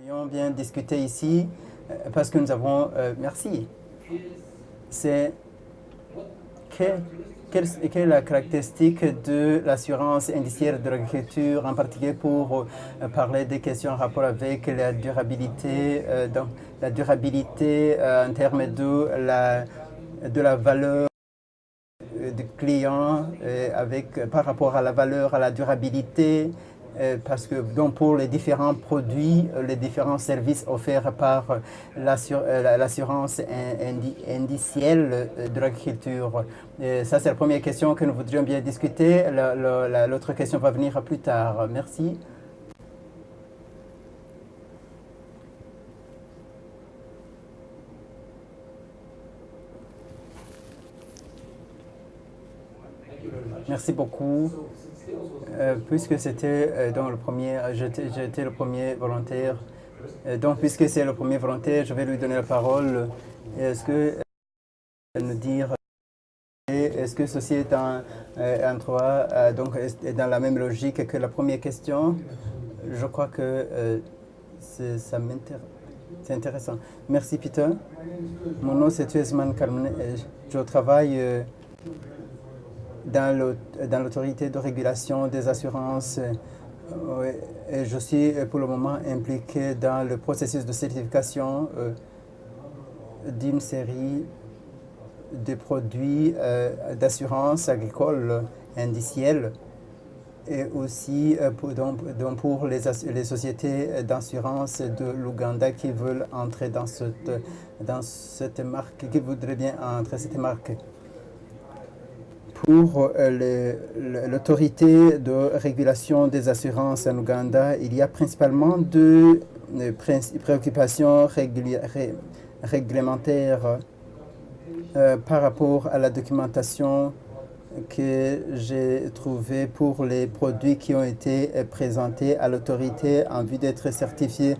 Nous bien discuter ici parce que nous avons... merci. C'est... Quelle est la caractéristique de l'assurance indiciaire de l'agriculture, en particulier pour parler des questions en rapport avec la durabilité, donc la durabilité en termes de la valeur du client par rapport à la valeur, à la durabilité, parce que donc pour les différents produits, les différents services offerts par l'assurance indicielle de l'agriculture. Ça, c'est la première question que nous voudrions bien discuter. L'autre question va venir plus tard. Merci. Merci beaucoup. Puisque c'était dans le premier, j'étais le premier volontaire. Donc, puisque c'est le premier volontaire, je vais lui donner la parole. Est-ce que nous dire, est-ce que ceci est un droit, donc est dans la même logique que la première question? Je crois que c'est intéressant. Merci, Peter. Mon nom, c'est Tuesman Carmen. Je travaille dans l'autorité de régulation des assurances. Et je suis pour le moment impliqué dans le processus de certification d'une série de produits d'assurance agricole indicielle et aussi pour les sociétés d'assurance de l'Ouganda qui veulent entrer dans cette marque, qui voudraient bien entrer cette marque. Pour l'autorité de régulation des assurances en Ouganda, il y a principalement deux préoccupations réglementaires par rapport à la documentation que j'ai trouvée pour les produits qui ont été présentés à l'autorité en vue d'être certifiés.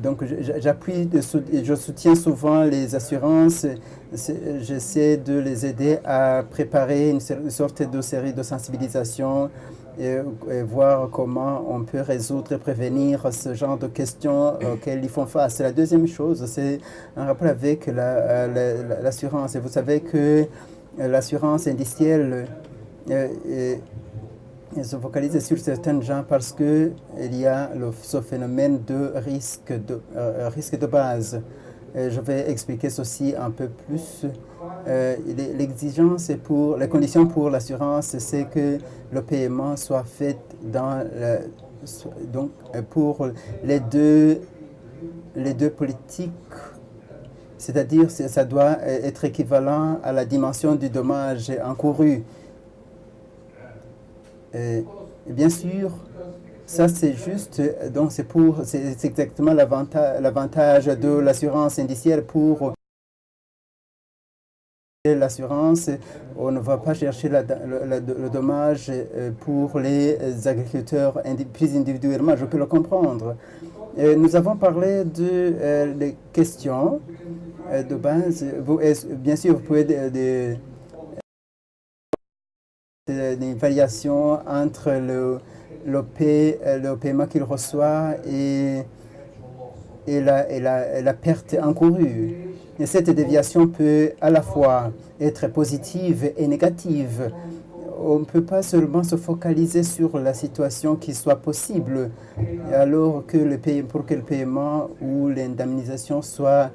Donc, je soutiens souvent les assurances. J'essaie de les aider à préparer une sorte de série de sensibilisation et voir comment on peut résoudre et prévenir ce genre de questions auxquelles ils font face. La deuxième chose, c'est un rapport avec l'assurance. Et vous savez que l'assurance indicielle se focalise sur certains gens parce qu'il y a ce phénomène de risque de base. Je vais expliquer ceci un peu plus. L'exigence pour les conditions pour l'assurance, c'est que le paiement soit fait donc pour les deux politiques, c'est-à-dire ça doit être équivalent à la dimension du dommage encouru. Et bien sûr, ça c'est juste, donc c'est exactement l'avantage de l'assurance indiciaire pour l'assurance. On ne va pas chercher le dommage pour les agriculteurs plus individuellement, je peux le comprendre. Nous avons parlé des questions de base. Bien sûr, vous pouvez des variations entre le paiement qu'il reçoit et la perte encourue. Et cette déviation peut à la fois être positive et négative. On ne peut pas seulement se focaliser sur la situation qui soit possible, alors que pour que le paiement ou l'indemnisation soit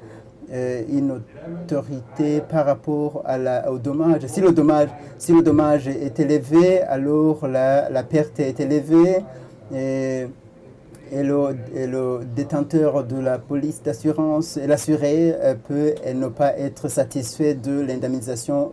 une autorité par rapport au dommage. Si le dommage est élevé, alors la perte est élevée et le détenteur de la police d'assurance, l'assuré, peut ne pas être satisfait de l'indemnisation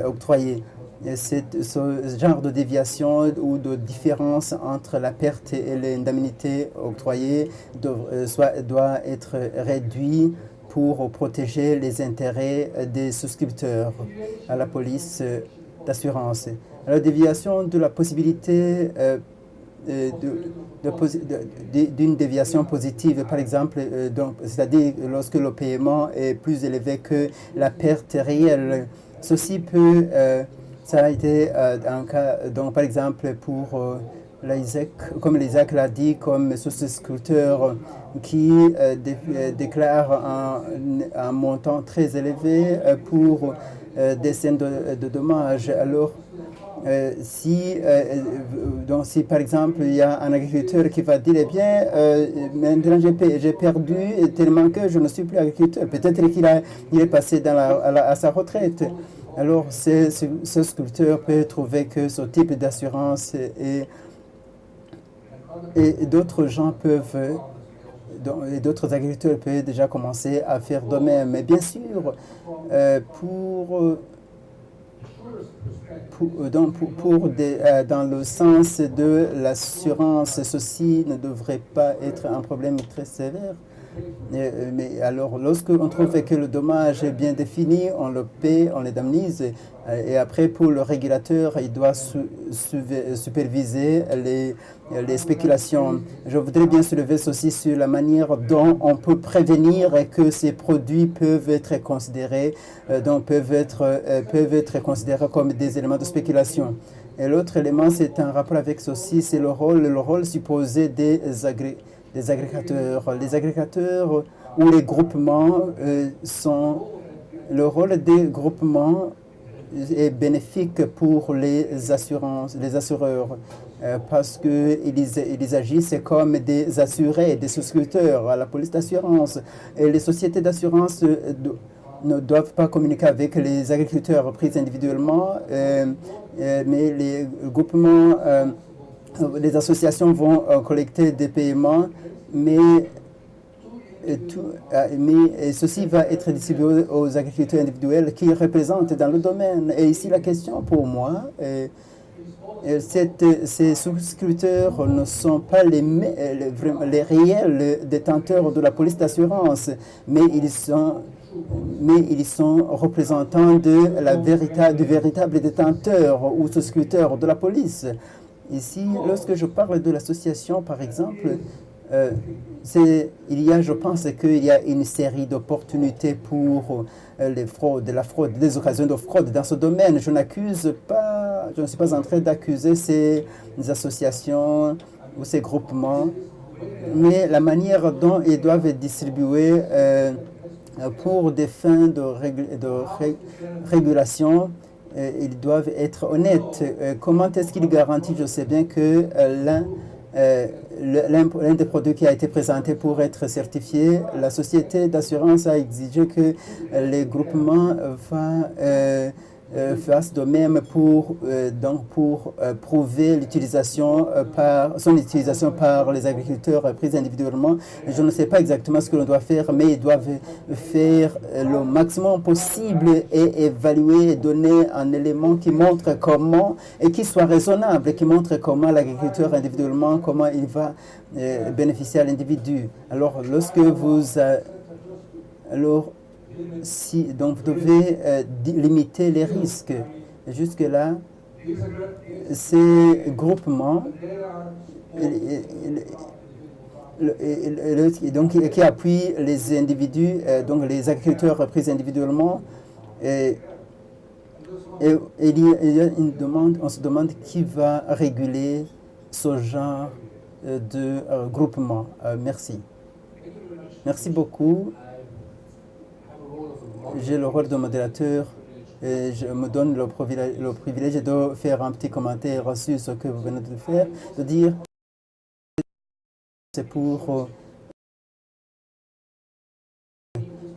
octroyée. Ce genre de déviation ou de différence entre la perte et l'indemnité octroyée doit être réduit pour protéger les intérêts des souscripteurs à la police d'assurance. La déviation de la possibilité d'une déviation positive, par exemple, c'est-à-dire lorsque le paiement est plus élevé que la perte réelle. Ceci peut, ça a été un cas, donc par exemple comme l'Isaac l'a dit, comme souscripteur qui déclare un montant très élevé pour des scènes de dommages. Alors, donc si par exemple il y a un agriculteur qui va dire eh bien maintenant j'ai perdu tellement que je ne suis plus agriculteur, peut-être qu'il est passé à sa retraite, alors ce sculpteur peut trouver que ce type d'assurance et d'autres gens peuvent et d'autres agriculteurs peuvent déjà commencer à faire de même. Mais bien sûr, dans le sens de l'assurance, ceci ne devrait pas être un problème très sévère. Mais alors, lorsqu'on trouve que le dommage est bien défini, on le paie, on l'indemnise. Et après, pour le régulateur, il doit superviser les spéculations. Je voudrais bien soulever ceci sur la manière dont on peut prévenir que ces produits peuvent être considérés, peuvent être considérés comme des éléments de spéculation. Et l'autre élément, c'est un rapport avec ceci, c'est le rôle supposé des agrégateurs. Les agrégateurs ou les groupements le rôle des groupements est bénéfique pour les assureurs, parce qu'ils agissent comme des assurés, des souscripteurs à la police d'assurance. Et les sociétés d'assurance ne doivent pas communiquer avec les agriculteurs pris individuellement, mais les groupements, les associations vont collecter des paiements, mais ceci va être distribué aux agriculteurs individuels qui représentent dans le domaine. Et ici, la question pour moi, ces souscripteurs ne sont pas les réels détenteurs de la police d'assurance, mais ils sont représentants du véritable détenteur ou souscripteur de la police. Ici, lorsque je parle de l'association, par exemple, je pense qu'il y a une série d'opportunités pour la fraude, des occasions de fraude dans ce domaine. Je ne suis pas en train d'accuser ces associations ou ces groupements, mais la manière dont ils doivent être distribués pour des fins de régulation, ils doivent être honnêtes. Comment est-ce qu'ils garantissent? Je sais bien que l'un des produits qui a été présenté pour être certifié, la société d'assurance a exigé que les groupements fassent de même pour prouver son utilisation par les agriculteurs pris individuellement. Je ne sais pas exactement ce que l'on doit faire, mais ils doivent faire le maximum possible et évaluer et donner un élément qui montre comment, et qui soit raisonnable, et qui montre comment l'agriculteur individuellement, comment il va bénéficier à l'individu. Alors, donc vous devez limiter les risques. Jusque-là, ces groupements qui appuient les individus, donc les agriculteurs pris individuellement, il y a une demande, on se demande qui va réguler ce genre de groupement. Merci. Merci beaucoup. J'ai le rôle de modérateur et je me donne le privilège de faire un petit commentaire sur ce que vous venez de faire, de dire c'est pour...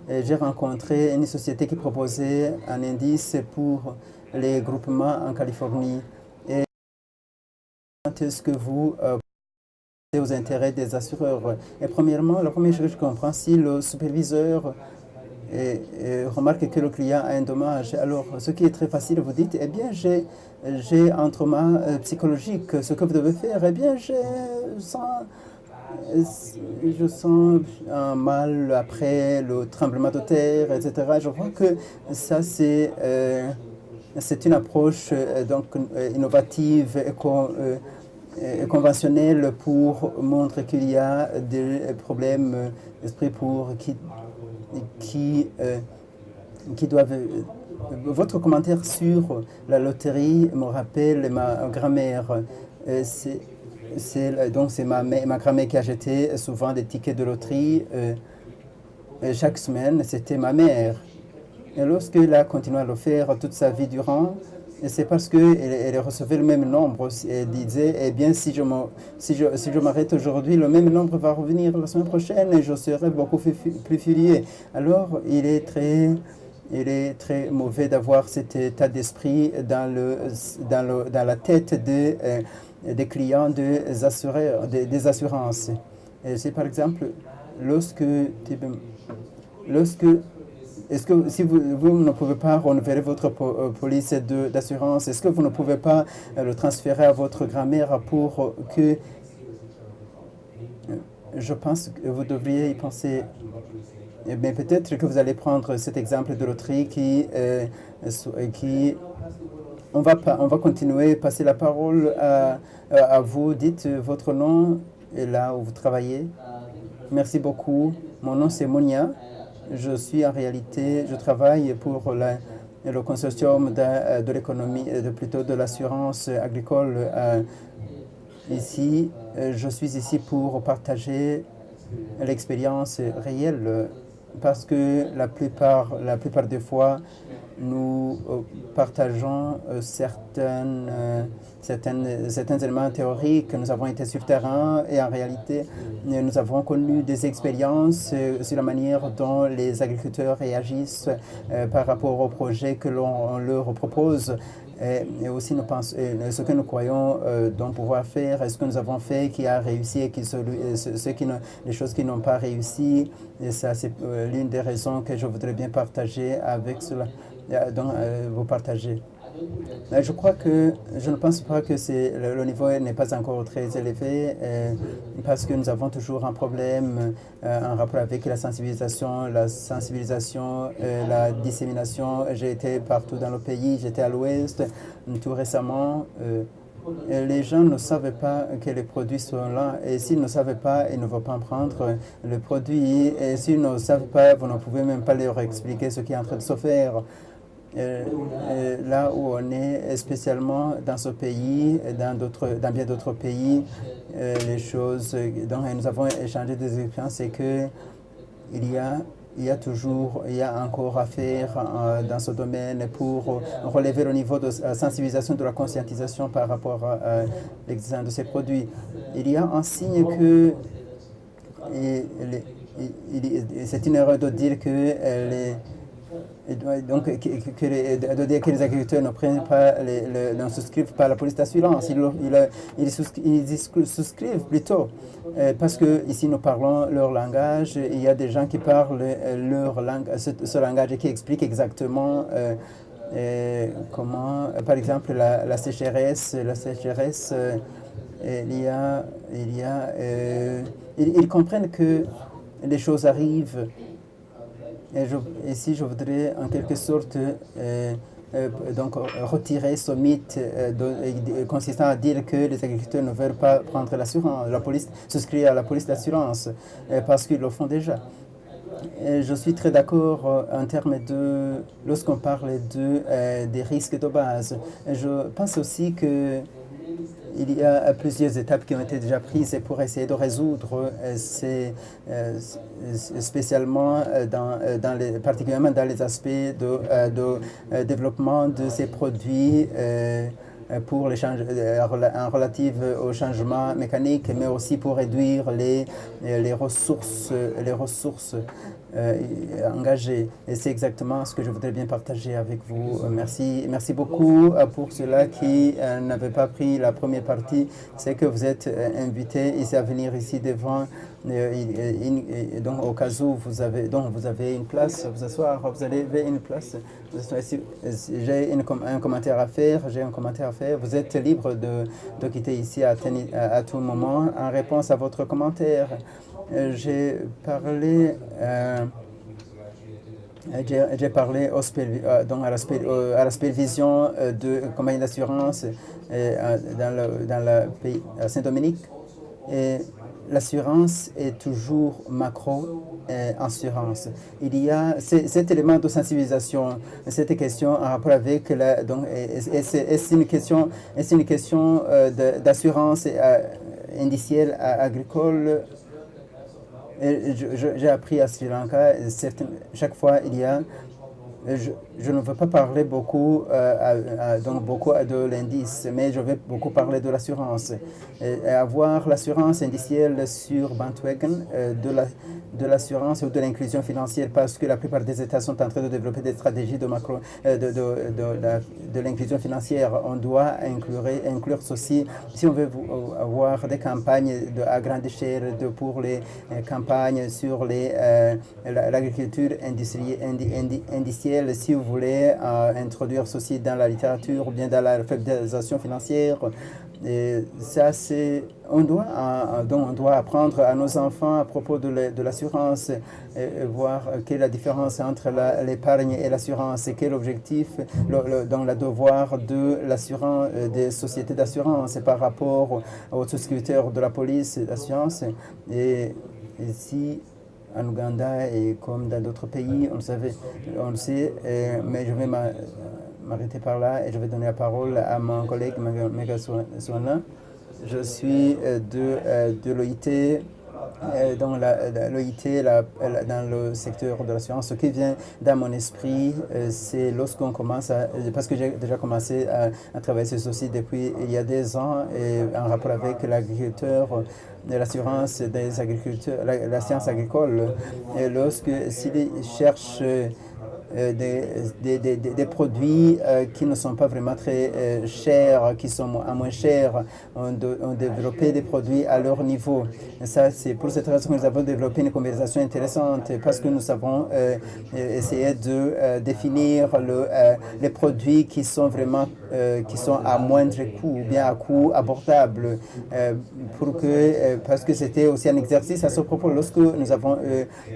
J'ai rencontré une société qui proposait un indice pour les groupements en Californie. Et est-ce que vous pensez aux intérêts des assureurs? Et premièrement, la première chose que je comprends, si le superviseur remarque que le client a un dommage, alors ce qui est très facile, vous dites, eh bien, j'ai un trauma psychologique. Ce que vous devez faire, eh bien, je sens un mal après le tremblement de terre, etc. Je crois que ça, c'est une approche innovative et conventionnelle pour montrer qu'il y a des problèmes d'esprit qui doivent... Votre commentaire sur la loterie me rappelle ma grand-mère. c'est ma grand-mère qui achetait souvent des tickets de loterie. Chaque semaine, c'était ma mère. Et lorsqu'elle a continué à le faire toute sa vie durant, c'est parce qu'elle recevait le même nombre. Elle disait, eh bien, si je m'arrête aujourd'hui, le même nombre va revenir la semaine prochaine et je serai beaucoup plus furieux. Alors, il est très mauvais d'avoir cet état d'esprit dans la tête des clients des assurances. C'est par exemple, lorsque est-ce que si vous ne pouvez pas renouveler votre police d'assurance, est-ce que vous ne pouvez pas le transférer à votre grand-mère pour que... Je pense que vous devriez y penser. Eh bien, peut-être que vous allez prendre cet exemple de loterie on va continuer, passer la parole à vous. Dites votre nom et là où vous travaillez. Merci beaucoup. Mon nom c'est Monia. Je travaille pour le consortium de l'économie, plutôt de l'assurance agricole. Ici, je suis ici pour partager l'expérience réelle parce que la plupart des fois, nous partageons certains éléments théoriques que nous avons été sur le terrain et en réalité, nous avons connu des expériences sur la manière dont les agriculteurs réagissent par rapport aux projets que l'on leur propose. Et aussi ce que nous croyons d'en pouvoir faire, et ce que nous avons fait qui a réussi et les choses qui n'ont pas réussi. Et ça, c'est l'une des raisons que je voudrais bien partager avec cela, vous partager. Je ne pense pas que le niveau n'est pas encore très élevé parce que nous avons toujours un problème en rapport avec la sensibilisation, la dissémination. J'ai été partout dans le pays, j'étais à l'ouest tout récemment. Les gens ne savaient pas que les produits sont là et s'ils ne savaient pas, ils ne vont pas en prendre le produit et s'ils ne savent pas, vous ne pouvez même pas leur expliquer ce qui est en train de se faire. Là où on est, spécialement dans ce pays, dans bien d'autres pays, les choses dont nous avons échangé des expériences, c'est que il y a encore à faire dans ce domaine pour relever le niveau de sensibilisation, de la conscientisation par rapport à l'existence de ces produits. Il y a un signe que c'est une erreur de dire que de dire que les agriculteurs ne prennent pas, ne souscrivent pas à la police d'assurance. Ils souscrivent plutôt parce que ici nous parlons leur langage. Il y a des gens qui parlent leur langue, ce langage qui explique exactement comment, par exemple, la sécheresse. Ils comprennent que les choses arrivent. Ici, je voudrais en quelque sorte retirer ce mythe consistant à dire que les agriculteurs ne veulent pas prendre l'assurance, souscrire à la police d'assurance, parce qu'ils le font déjà. Et je suis très d'accord en termes lorsqu'on parle des risques de base. Je pense aussi que il y a plusieurs étapes qui ont été déjà prises pour essayer de résoudre spécialement particulièrement dans les aspects de développement de ces produits pour en relative au changement mécanique, mais aussi pour réduire les ressources engagées. Et c'est exactement ce que je voudrais bien partager avec vous. Merci beaucoup pour ceux-là qui n'avaient pas pris la première partie. C'est que vous êtes invités ici à venir ici devant. Donc au cas où vous avez une place, vous asseoir, vous avez une place. J'ai un commentaire à faire, Vous êtes libre de quitter ici à tout moment en réponse à votre commentaire. J'ai parlé à l'aspect vision de compagnie d'assurance dans le pays à Saint-Dominique. Et l'assurance est toujours macro-assurance. Il y a cet élément de sensibilisation, cette question en rapport avec est-ce une question d'assurance indiciaire agricole. J'ai appris à Sri Lanka, chaque fois il y a je ne veux pas parler beaucoup, donc beaucoup de l'indice, mais je vais beaucoup parler de l'assurance. Avoir l'assurance indicielle sur Bandwagon de l'assurance ou de l'inclusion financière, parce que la plupart des États sont en train de développer des stratégies de l'inclusion financière. On doit inclure ceci si on veut avoir des campagnes à grande échelle pour les campagnes sur l'agriculture indicielle. Si vous voulez introduire ceci dans la littérature ou bien dans la alphabétisation financière, on doit apprendre à nos enfants à propos de l'assurance, voir quelle est la différence entre l'épargne et l'assurance, et quel est l'objectif, dans le devoir de l'assurance, des sociétés d'assurance par rapport aux souscripteurs de la police d'assurance. Et ici, en Ouganda et comme dans d'autres pays, on le sait, mais je vais m'arrêter par là et je vais donner la parole à mon collègue Mega Swana. Je suis de l'OIT, dans l'OIT, dans le secteur de l'assurance. Ce qui vient dans mon esprit, c'est lorsqu'on commence parce que j'ai déjà commencé à travailler sur ceci depuis il y a des ans, et en rapport avec l'agriculteur, de l'assurance des agriculteurs, la science agricole. Et s'ils cherchent des produits qui ne sont pas vraiment très chers, qui sont à moins chers, ont développé des produits à leur niveau. Et ça, c'est pour cette raison que nous avons développé une conversation intéressante, parce que nous avons essayé de définir les produits qui sont vraiment qui sont à moindre coût, ou bien à coût abordable, parce que c'était aussi un exercice à ce propos. Lorsque nous avons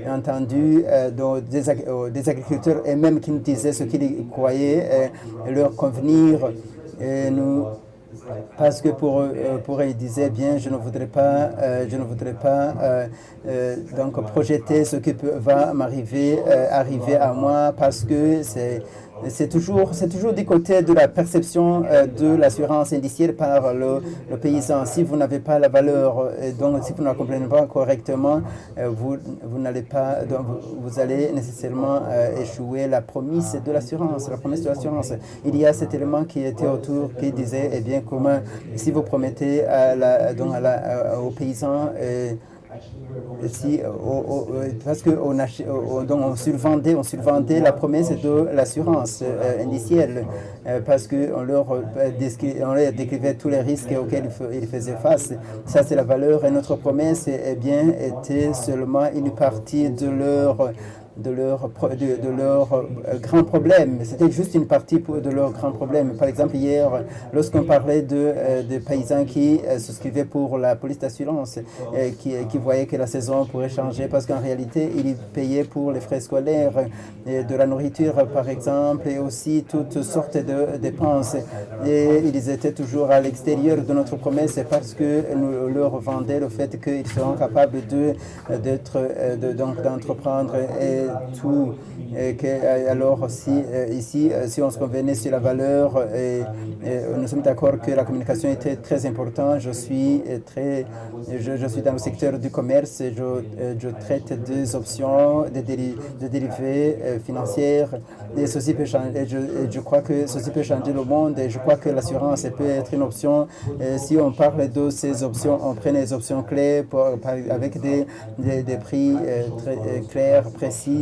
entendu des agriculteurs et même qui nous disaient ce qu'ils croyaient leur convenir, parce que pour eux, ils disaient bien, je ne voudrais pas donc projeter ce qui va m'arriver, arriver à moi, parce que c'est toujours du côté de la perception de l'assurance indiciaire par le paysan. Si vous n'avez pas la valeur, donc si vous ne la comprenez pas correctement, vous n'allez pas, donc vous allez nécessairement échouer la promesse de l'assurance. Il y a cet élément qui était autour, qui disait, eh bien, comment, si vous promettez aux paysans, parce qu'on survendait la promesse de l'assurance indicielle, parce qu'on leur décrivait tous les risques auxquels ils faisaient face. Ça, c'est la valeur, et notre promesse était seulement une partie de leur grand problème. C'était juste une partie de leur grand problème. Par exemple, hier, lorsqu'on parlait de paysans qui souscrivaient pour la police d'assurance, qui voyaient que la saison pourrait changer, parce qu'en réalité, ils payaient pour les frais scolaires, de la nourriture, par exemple, et aussi toutes sortes de dépenses. Et ils étaient toujours à l'extérieur de notre promesse, parce que nous leur vendions le fait qu'ils seront capables d'entreprendre tout. Alors aussi, ici, si on se convenait sur la valeur, nous sommes d'accord que la communication était très importante. Je suis dans le secteur du commerce, et je traite des options, des dérivés financiers, et ceci peut changer. Je crois que ceci peut changer le monde, et je crois que l'assurance peut être une option. Si on parle de ces options, on prend les options clés avec des prix très clairs, précis,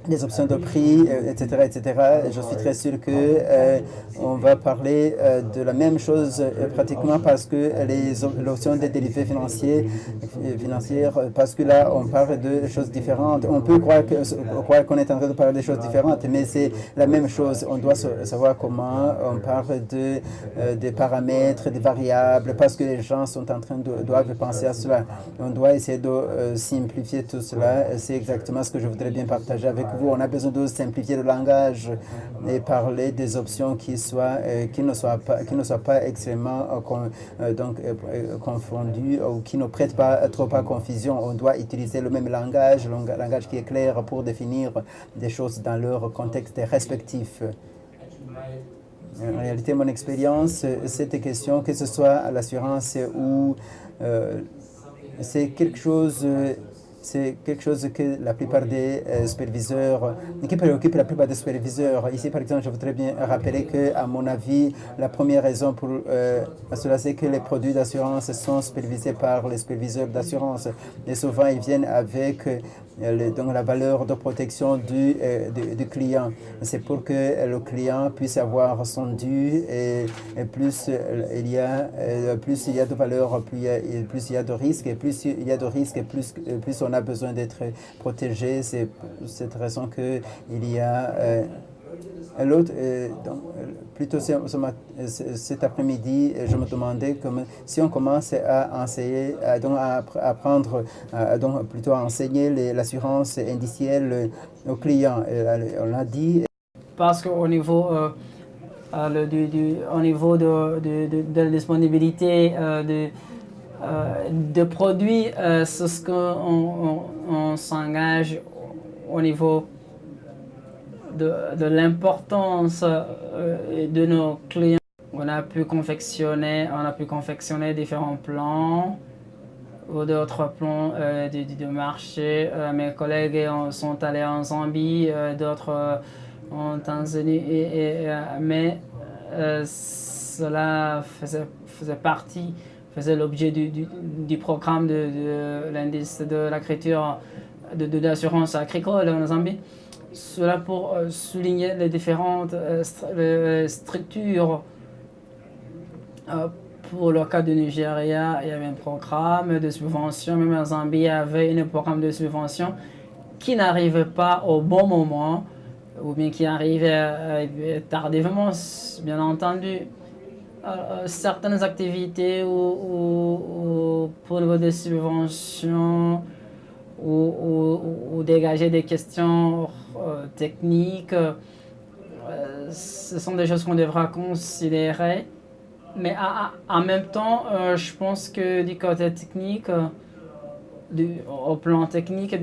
des options de prix, etc., etc. Je suis très sûr que on va parler de la même chose pratiquement, parce que les options des dérivés financières, parce que là, on parle de choses différentes. On peut croire qu'on est en train de parler de choses différentes, mais c'est la même chose. On doit savoir comment on parle des paramètres, des variables, parce que les gens sont en train doivent penser à cela. On doit essayer de simplifier tout cela. C'est exactement ce que je voudrais bien partager avec vous. On a besoin de simplifier le langage et parler des options qui ne soient pas extrêmement confondues, ou qui ne prêtent pas trop à confusion. On doit utiliser le même langage, le langage qui est clair pour définir des choses dans leur contexte respectif. En réalité, mon expérience, cette question, que ce soit l'assurance ou c'est quelque chose que la plupart des superviseurs, qui préoccupe la plupart des superviseurs. Ici, par exemple, je voudrais bien rappeler que, à mon avis, la première raison pour cela, c'est que les produits d'assurance sont supervisés par les superviseurs d'assurance. Et souvent, ils viennent avec donc la valeur de protection du client. C'est pour que le client puisse avoir son dû et plus il y a de valeur, plus il y a de risques et plus il y a de risques, plus on a besoin d'être protégé. C'est pour cette raison que il y a l'autre, plutôt cet après-midi, je me demandais si on commence à enseigner, à apprendre, plutôt à enseigner l'assurance indicielle aux clients. On a dit. Parce qu'au niveau, au niveau de la disponibilité de produits, c'est ce qu'on s'engage au niveau de l'importance de nos clients. On a pu confectionner différents plans ou d'autres plans de marché. Mes collègues sont allés en Zambie, d'autres en Tanzanie, mais cela faisait l'objet du programme de l'indice de l'écriture de l'assurance agricole en Zambie. Cela pour souligner les différentes structures. Pour le cas du Nigeria, il y avait un programme de subvention. Même en Zambie, il y avait un programme de subvention qui n'arrivait pas au bon moment, ou bien qui arrivait tardivement, bien entendu. Certaines activités ou pour le niveau des subventions, ou dégager des questions techniques, ce sont des choses qu'on devra considérer. Mais en même temps, je pense que du côté technique, au plan technique,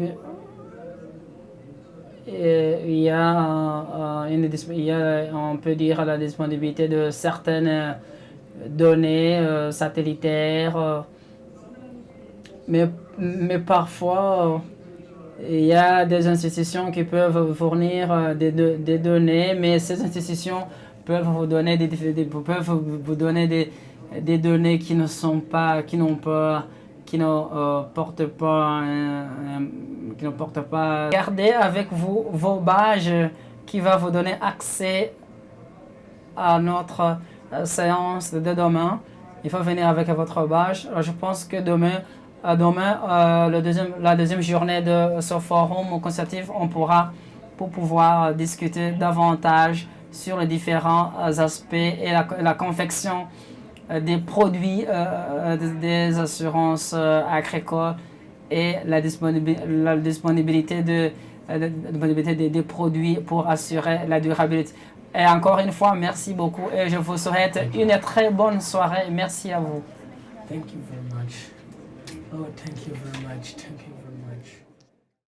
il y a, on peut dire, la disponibilité de certaines données satellitaires, mais parfois il y a des institutions qui peuvent fournir des données, mais ces institutions peuvent vous donner des données qui ne portent pas. Gardez avec vous vos badges qui va vous donner accès à notre séance de demain. Il faut venir avec votre badge. Je pense que demain, la deuxième journée de ce forum consultatif, on pourra pouvoir discuter davantage sur les différents aspects et la confection des produits des assurances agricoles et la disponibilité des produits pour assurer la durabilité. Et encore une fois, merci beaucoup et je vous souhaite une très bonne soirée. Merci à vous. Thank you very much. Oh, thank you very much. Thank you.